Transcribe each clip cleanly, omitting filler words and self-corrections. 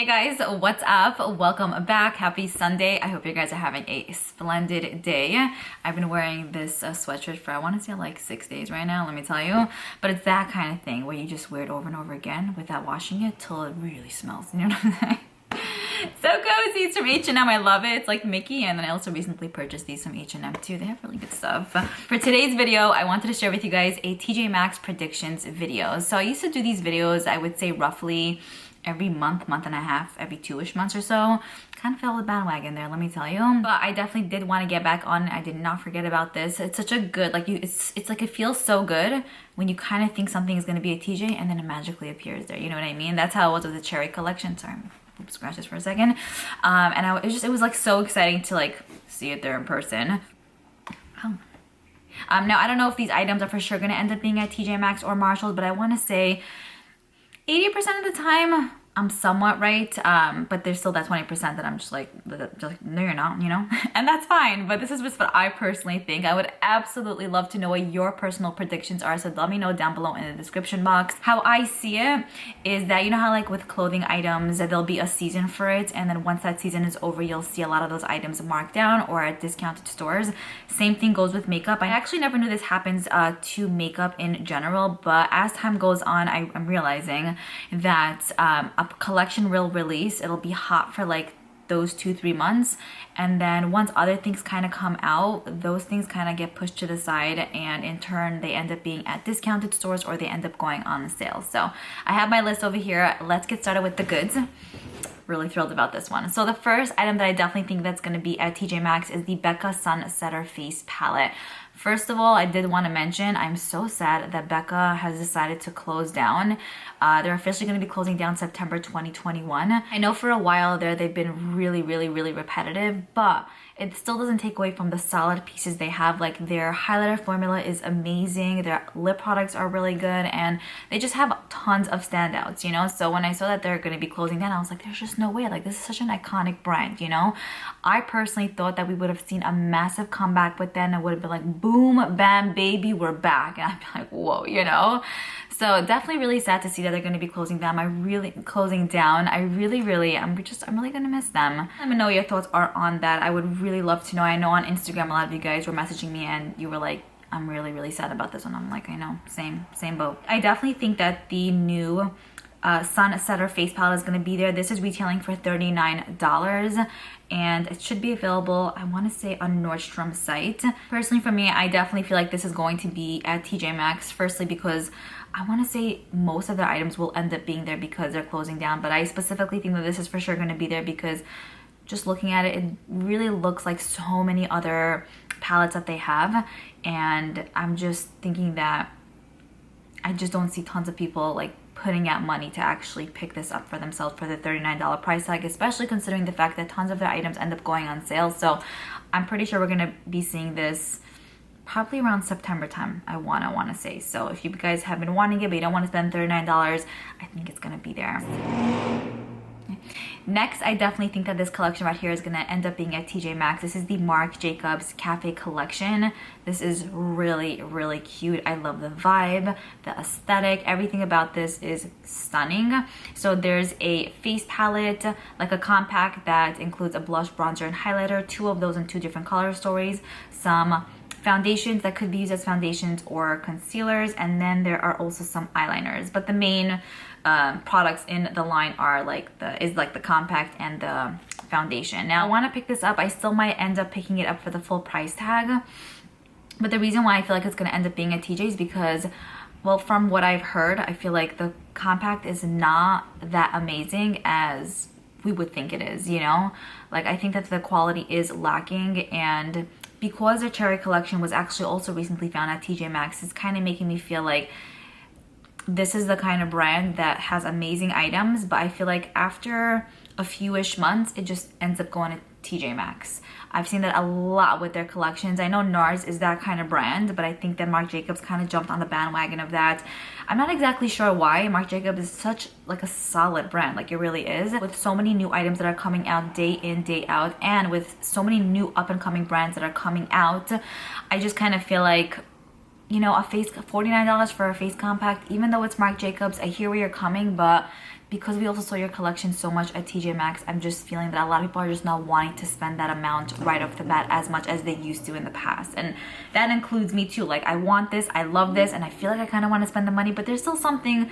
Hey guys, what's up? Welcome back. Happy Sunday. I hope you guys are having a splendid day. I've been wearing this sweatshirt for I want to say like 6 days right now, let me tell you. But it's that kind of thing where you just wear it over and over again without washing it till it really smells. You know what I'm saying? So cozy. It's from H&M. I love it. It's like Mickey. And then I also recently purchased these from H&M too. They have really good stuff. For today's video, I wanted to share with you guys a TJ Maxx predictions video. So I used to do these videos, I would say roughly every month and a half, every 2-ish months or so. Kind of fell with bandwagon there, let me tell you. But I definitely did want to get back on. I did not forget about this. It's such a good, like it's like it feels so good when you kind of think something is going to be a TJ and then it magically appears there. You know what I mean? That's how it was with the cherry collection. Sorry, oops, scratch this for a second. And it was like so exciting to like see it there in person. Oh. Now I don't know if these items are for sure going to end up being at TJ Maxx or Marshalls, but I want to say 80% of the time, I'm somewhat right, but there's still that 20% that I'm just like, no, you're not, you know? And that's fine, but this is just what I personally think. I would absolutely love to know what your personal predictions are, so let me know down below in the description box. How I see it is that, you know how like with clothing items, that there'll be a season for it, and then once that season is over, you'll see a lot of those items marked down or at discounted stores. Same thing goes with makeup. I actually never knew this happens to makeup in general, but as time goes on, I'm realizing that a collection will release. It'll be hot for like those 2-3 months, and then once other things kind of come out, those things kind of get pushed to the side, and in turn they end up being at discounted stores or they end up going on sale. So I have my list over here. Let's get started with the goods. Really thrilled about this one. So the first item that I definitely think that's going to be at TJ Maxx is the Becca Sun Setter Face Palette. First of all, I did want to mention, I'm so sad that Becca has decided to close down. They're officially going to be closing down September 2021. I know for a while there, they've been really repetitive, but it still doesn't take away from the solid pieces they have. Like their highlighter formula is amazing, their lip products are really good, and they just have tons of standouts, you know? So when I saw that they're going to be closing down, I was like, there's just no way. Like this is such an iconic brand, you know? I personally thought that we would have seen a massive comeback, but then it would have been like, boom, bam, baby, we're back. And I'd be like, whoa, you know? So definitely really sad to see that they're going to be closing down. I'm really going to miss them. Let me know your thoughts are on that. I would really love to know. I know on Instagram a lot of you guys were messaging me and you were like, I'm really sad about this one. I'm like, I know, same boat. I definitely think that the new Sun Setter Face Palette is going to be there. This is retailing for $39 and it should be available, I want to say, on Nordstrom site. Personally for me, I definitely feel like this is going to be at TJ Maxx, firstly because I want to say most of their items will end up being there because they're closing down, but I specifically think that this is for sure going to be there because just looking at it, it really looks like so many other palettes that they have, and I'm just thinking that I just don't see tons of people like putting out money to actually pick this up for themselves for the $39 price tag, especially considering the fact that tons of their items end up going on sale. So I'm pretty sure we're going to be seeing this probably around September time, I want to say. So if you guys have been wanting it but you don't want to spend $39, I think it's going to be there. Next, I definitely think that this collection right here is going to end up being at TJ Maxx. This is the Marc Jacobs Cafe collection. This is really cute. I love the vibe, the aesthetic, everything about this is stunning. So there's a face palette, like a compact that includes a blush, bronzer, and highlighter, 2 of those in 2 different color stories, some foundations that could be used as foundations or concealers, and then there are also some eyeliners. But the main products in the line are like the compact and the foundation. Now I want to pick this up. I still might end up picking it up for the full price tag, but the reason why I feel like it's going to end up being at TJ is because, well, from what I've heard, I feel like the compact is not that amazing as we would think it is, you know? Like I think that the quality is lacking, and because their cherry collection was actually also recently found at TJ Maxx, it's kind of making me feel like this is the kind of brand that has amazing items, but I feel like after a few-ish months, it just ends up going to TJ Maxx. I've seen that a lot with their collections. I know Nars is that kind of brand, but I think that Marc Jacobs kind of jumped on the bandwagon of that. I'm not exactly sure why. Marc Jacobs is such like a solid brand, like it really is. With so many new items that are coming out day in, day out, and with so many new up-and-coming brands that are coming out, I just kind of feel like you know, a face, $49 for a face compact, even though it's Marc Jacobs, I hear where you're coming, but because we also saw your collection so much at TJ Maxx, I'm just feeling that a lot of people are just not wanting to spend that amount right off the bat as much as they used to in the past. And that includes me too. Like, I want this, I love this, and I feel like I kind of want to spend the money, but there's still something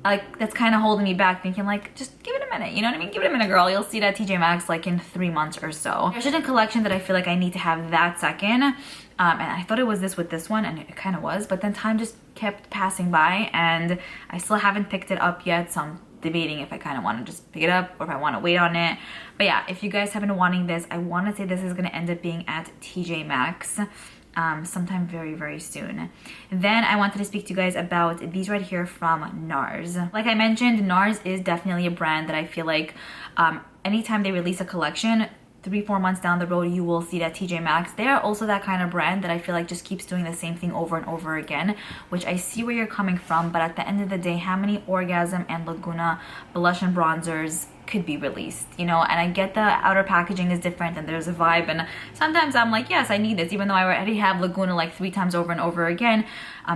like that's kind of holding me back, thinking like, just give it a minute, you know what I mean? Give it a minute, girl. You'll see that TJ Maxx like in 3 months or so. There's just a collection that I feel like I need to have that second. And I thought it was this with this one, and it kind of was, but then time just kept passing by and I still haven't picked it up yet, so I'm debating if I kind of want to just pick it up or if I want to wait on it. But yeah, if you guys have been wanting this, I want to say this is going to end up being at TJ Maxx sometime very, very soon. Then I wanted to speak to you guys about these right here from Nars. Like I mentioned, Nars is definitely a brand that I feel like anytime they release a collection, 3-4 months down the road, you will see that TJ Maxx. They are also that kind of brand that I feel like just keeps doing the same thing over and over again, which I see where you're coming from, but at the end of the day, how many Orgasm and Laguna blush and bronzers could be released, you know? And I get the outer packaging is different and there's a vibe, and sometimes I'm like, yes, I need this, even though I already have Laguna like 3 times over and over again,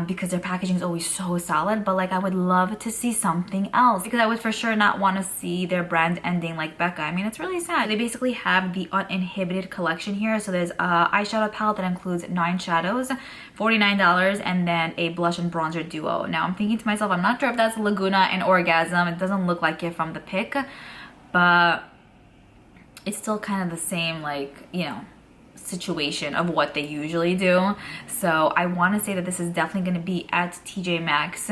because their packaging is always so solid. But like, I would love to see something else, because I would for sure not want to see their brand ending like Becca. I mean, it's really sad. They basically have the uninhibited collection here. So there's a eyeshadow palette that includes 9 shadows, $49, and then a blush and bronzer duo. Now I'm thinking to myself, I'm not sure if that's Laguna and Orgasm. It doesn't look like it from the pic, but it's still kind of the same, like, you know, situation of what they usually do. So I want to say that this is definitely going to be at TJ Maxx.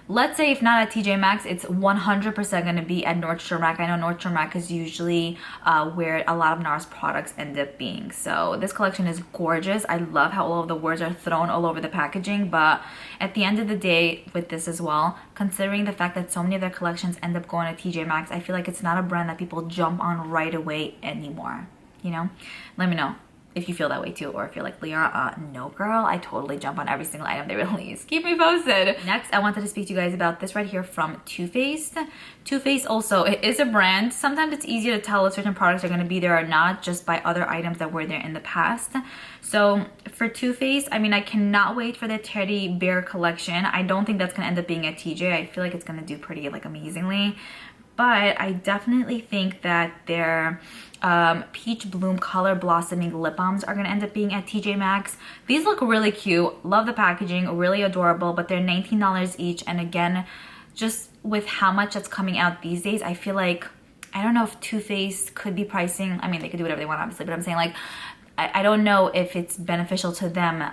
Let's say if not at TJ Maxx, it's 100% going to be at Nordstrom Rack. I know Nordstrom Rack is usually where a lot of Nars products end up being. So this collection is gorgeous. I love how all of the words are thrown all over the packaging. But at the end of the day, with this as well, considering the fact that so many of their collections end up going to TJ Maxx, I feel like it's not a brand that people jump on right away anymore. You know? Let me know if you feel that way too, or if you're like, Liora, no girl, I totally jump on every single item they release. Keep me posted. Next, I wanted to speak to you guys about this right here from Too Faced. Too Faced also, it is a brand. Sometimes it's easier to tell if certain products are going to be there or not just by other items that were there in the past. So for Too Faced, I mean, I cannot wait for the teddy bear collection. I don't think that's going to end up being at TJ. I feel like it's going to do pretty like amazingly. But I definitely think that their Peach Bloom Color Blossoming Lip Balms are going to end up being at TJ Maxx. These look really cute. Love the packaging. Really adorable. But they're $19 each. And again, just with how much that's coming out these days, I feel like, I don't know if Too Faced could be pricing. I mean, they could do whatever they want, obviously. But I'm saying, like, I don't know if it's beneficial to them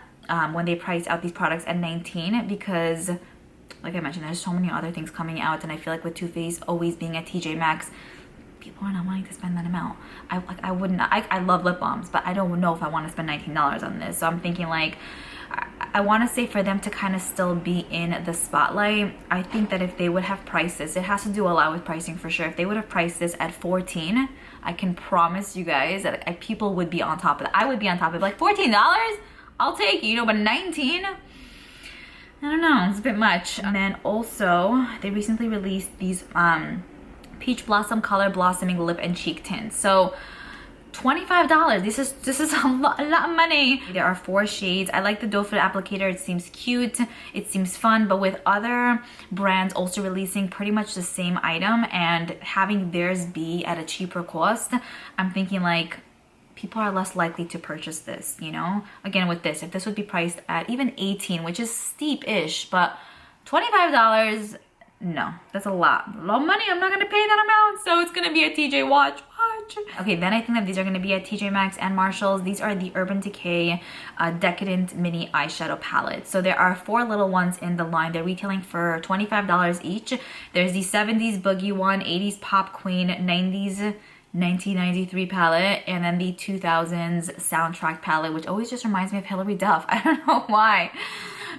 when they price out these products at $19, because like I mentioned, there's so many other things coming out, and I feel like with Too Faced always being at TJ Maxx, people are not wanting to spend that amount. I wouldn't. I love lip balms, but I don't know if I want to spend $19 on this. So I'm thinking like, I want to say for them to kind of still be in the spotlight, I think that if they would have priced this, it has to do a lot with pricing for sure. If they would have priced this at $14, I can promise you guys that people would be on top of it. I would be on top of it. Like, $14, I'll take it, you know, but 19. I don't know, it's a bit much. And then also, they recently released these Peach Blossom Color Blossoming Lip and Cheek Tints. So, $25. This is a lot of money. There are 4 shades. I like the doe foot applicator. It seems cute. It seems fun. But with other brands also releasing pretty much the same item and having theirs be at a cheaper cost, I'm thinking like, people are less likely to purchase this, you know? Again, with this, if this would be priced at even $18, which is steep-ish, but $25, no, that's a lot of money. I'm not gonna pay that amount, so it's gonna be a TJ watch. Okay, then I think that these are gonna be at TJ Maxx and Marshalls. These are the Urban Decay Decadent Mini Eyeshadow Palette. So there are 4 little ones in the line. They're retailing for $25 each. There's the 70s Boogie one, 80s Pop Queen, 90s 1993 palette, and then the 2000s soundtrack palette, which always just reminds me of Hilary Duff. I don't know why.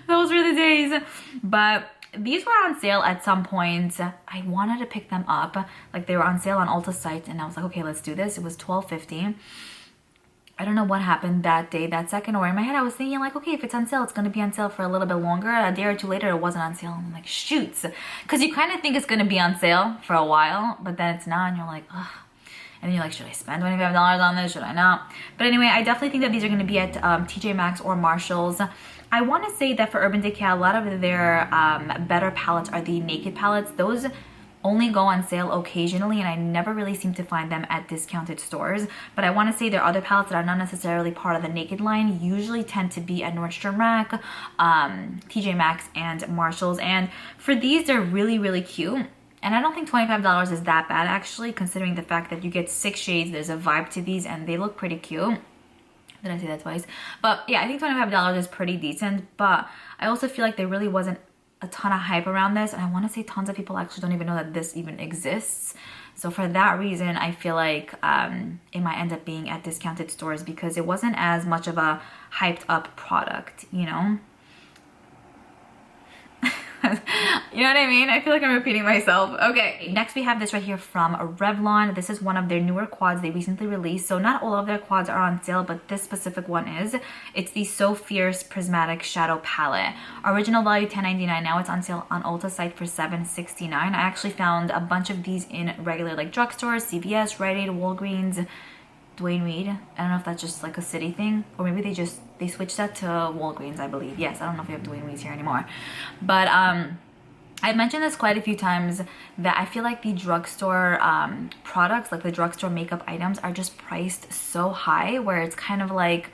Those were the days. But these were on sale at some point. I wanted to pick them up. Like, they were on sale on Ulta site, and I was like, okay, let's do this. It was $12.50. I don't know what happened that day, that second, or in my head I was thinking like, okay, if it's on sale, it's going to be on sale for a little bit longer. A day or two later, it wasn't on sale. And I'm like, shoots. Because you kind of think it's going to be on sale for a while, but then it's not, and you're like, ugh. And then you're like, should I spend $25 on this? Should I not? But anyway, I definitely think that these are going to be at TJ Maxx or Marshalls. I want to say that for Urban Decay, a lot of their better palettes are the naked palettes. Those only go on sale occasionally, and I never really seem to find them at discounted stores. But I want to say their other palettes that are not necessarily part of the naked line usually tend to be at Nordstrom Rack, TJ Maxx, and Marshalls. And for these, they're really, really cute. And I don't think $25 is that bad, actually, considering the fact that you get 6 shades. There's a vibe to these, and they look pretty cute. Did I say that twice? But yeah, I think $25 is pretty decent. But I also feel like there really wasn't a ton of hype around this, and I want to say tons of people actually don't even know that this even exists. So for that reason, I feel like it might end up being at discounted stores because it wasn't as much of a hyped up product, you know? You know what I mean? I feel like I'm repeating myself. Okay, next we have this right here from Revlon. This is one of their newer quads they recently released. So not all of their quads are on sale, but this specific one is. It's the So Fierce Prismatic Shadow Palette. Original value $10.99. Now it's on sale on Ulta site for $7.69. I actually found a bunch of these in regular like drugstores, CVS, Rite Aid, Walgreens, Dwayne Reed. I don't know if that's just like a city thing, or maybe they switched that to Walgreens, I believe. Yes, I don't know if we have Dwayne Reed's here anymore. But I mentioned this quite a few times that I feel like the drugstore products, like the drugstore makeup items, are just priced so high where it's kind of like,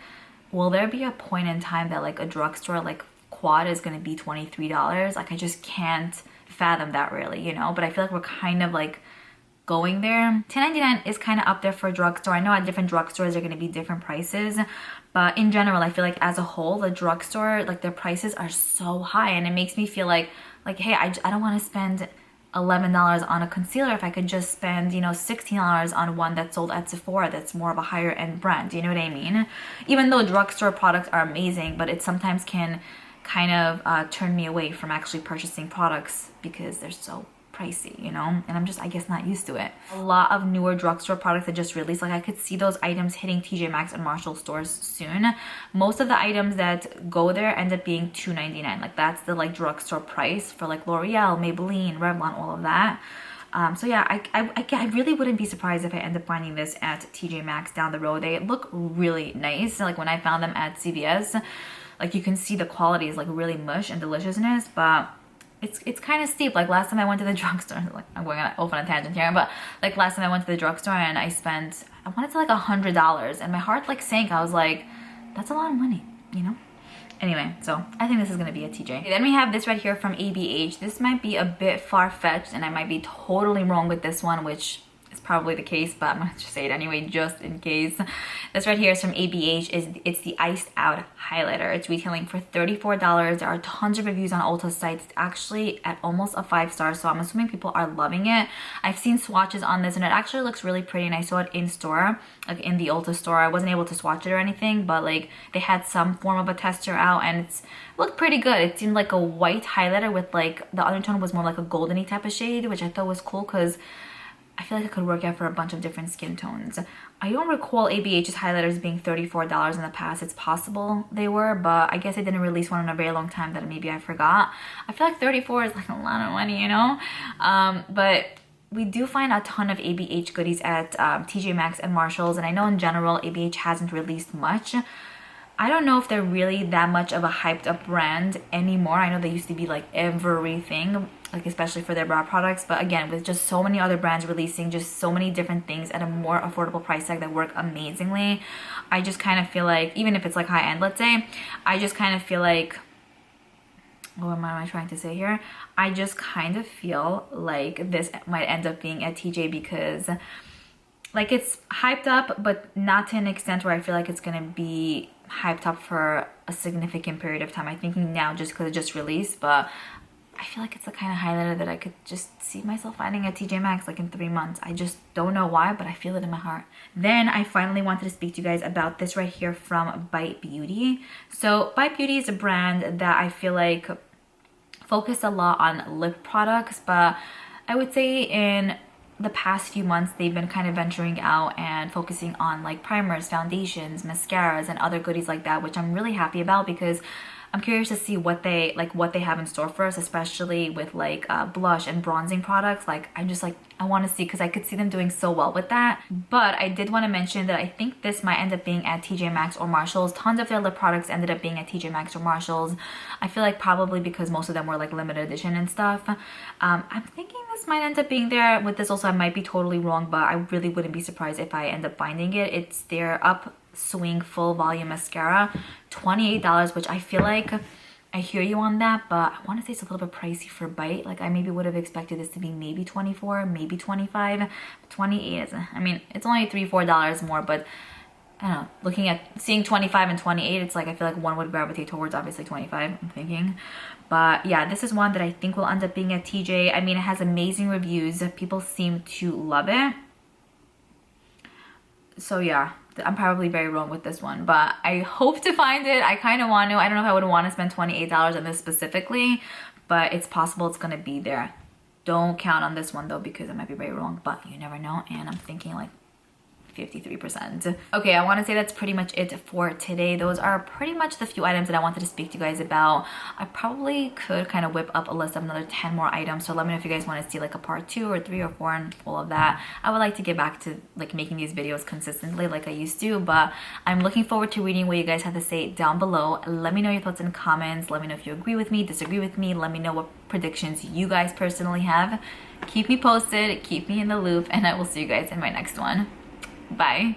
will there be a point in time that like a drugstore like quad is going to be $23? Like I just can't fathom that really, you know? But I feel like we're kind of like going there. $10.99 is kind of up there for a drugstore. I know at different drugstores are going to be different prices, but in general, I feel like as a whole, the drugstore, like their prices are so high, and it makes me feel like hey, I don't want to spend $11 on a concealer if I could just spend, you know, $16 on one that's sold at Sephora that's more of a higher end brand. You know what I mean? Even though drugstore products are amazing, but it sometimes can kind of turn me away from actually purchasing products because they're so pricey, you know, and I'm just, I guess, not used to it. A lot of newer drugstore products that just released, like I could see those items hitting TJ Maxx and Marshall stores soon. Most of the items that go there end up being $2.99. Like that's the like drugstore price for like L'Oreal, Maybelline, Revlon, all of that. So yeah, I really wouldn't be surprised if I end up finding this at TJ Maxx down the road. They look really nice. Like when I found them at CVS, like you can see the quality is like really mush and deliciousness, but it's kind of steep. Like last time I went to the drugstore, like I'm going off on a tangent here, but like last time I went to the drugstore and I spent, I wanted to like $100, and my heart like sank. I was like, that's a lot of money, you know? Anyway, so I think this is gonna be a TJ. Okay, then we have this right here from ABH. This might be a bit far-fetched, and I might be totally wrong with this one, which is probably the case, but I'm gonna just say it anyway, just in case. This right here is from ABH. It's the Iced Out Highlighter. It's retailing for $34. There are tons of reviews on Ulta sites. It's actually at almost a 5-star, so I'm assuming people are loving it. I've seen swatches on this, and it actually looks really pretty, and I saw it in store, like in the Ulta store. I wasn't able to swatch it or anything, but like they had some form of a tester out, and it looked pretty good. It seemed like a white highlighter with like, the undertone was more like a goldeny type of shade, which I thought was cool because I feel like it could work out for a bunch of different skin tones. I don't recall ABH's highlighters being $34 in the past. It's possible they were, but I guess I didn't release one in a very long time that maybe I forgot. I feel like $34 is like a lot of money, you know? But we do find a ton of ABH goodies at TJ Maxx and Marshalls, and I know in general ABH hasn't released much. I don't know if they're really that much of a hyped up brand anymore. I know they used to be like everything, like especially for their brow products, but again, with just so many other brands releasing just so many different things at a more affordable price tag that work amazingly, I just kind of feel like, even if it's like high end, let's say, I just kind of feel like, what am I trying to say here? I just kind of feel like this might end up being at TJ because like it's hyped up, but not to an extent where I feel like it's gonna be hyped up for a significant period of time. I'm thinking now just because it just released, but I feel like it's the kind of highlighter that I could just see myself finding at TJ Maxx like in 3 months. I just don't know why, but I feel it in my heart. Then I finally wanted to speak to you guys about this right here from Bite Beauty. So Bite Beauty is a brand that I feel like focus a lot on lip products, but I would say in the past few months they've been kind of venturing out and focusing on like primers, foundations, mascaras, and other goodies like that, which I'm really happy about because I'm curious to see what they have in store for us, especially with like blush and bronzing products. Like I'm just like, I want to see, because I could see them doing so well with that. But I did want to mention that I think this might end up being at TJ Maxx or Marshalls. Tons of their lip products ended up being at TJ Maxx or Marshalls. I feel like probably because most of them were like limited edition and stuff. I'm thinking this might end up being there. With this also, I might be totally wrong, but I really wouldn't be surprised if I end up finding it. It's their Upswing Full Volume Mascara, $28, which I feel like I hear you on that, but I want to say it's a little bit pricey for Bite. Like I maybe would have expected this to be maybe 24, maybe 25. 28 is, I mean, it's only $3-4 more, but I don't know, seeing 25 and 28, it's like I feel like one would gravitate towards obviously 25, I'm thinking. But yeah, this is one that I think will end up being at TJ. I mean, it has amazing reviews. People seem to love it. So yeah, I'm probably very wrong with this one, but I hope to find it. I kind of want to. I don't know if I would want to spend $28 on this specifically, but it's possible it's going to be there. Don't count on this one though, because I might be very wrong, but you never know. And I'm thinking like 53%. Okay, I want to say that's pretty much it for today. Those are pretty much the few items that I wanted to speak to you guys about. I probably could kind of whip up a list of another 10 more items, so let me know if you guys want to see like a part 2 or 3 or 4 and all of that. I would like to get back to like making these videos consistently like I used to, but I'm looking forward to reading what you guys have to say down below. Let me know your thoughts in the comments. Let me know if you agree with me, disagree with me. Let me know what predictions you guys personally have. Keep me posted, keep me in the loop, and I will see you guys in my next one. Bye.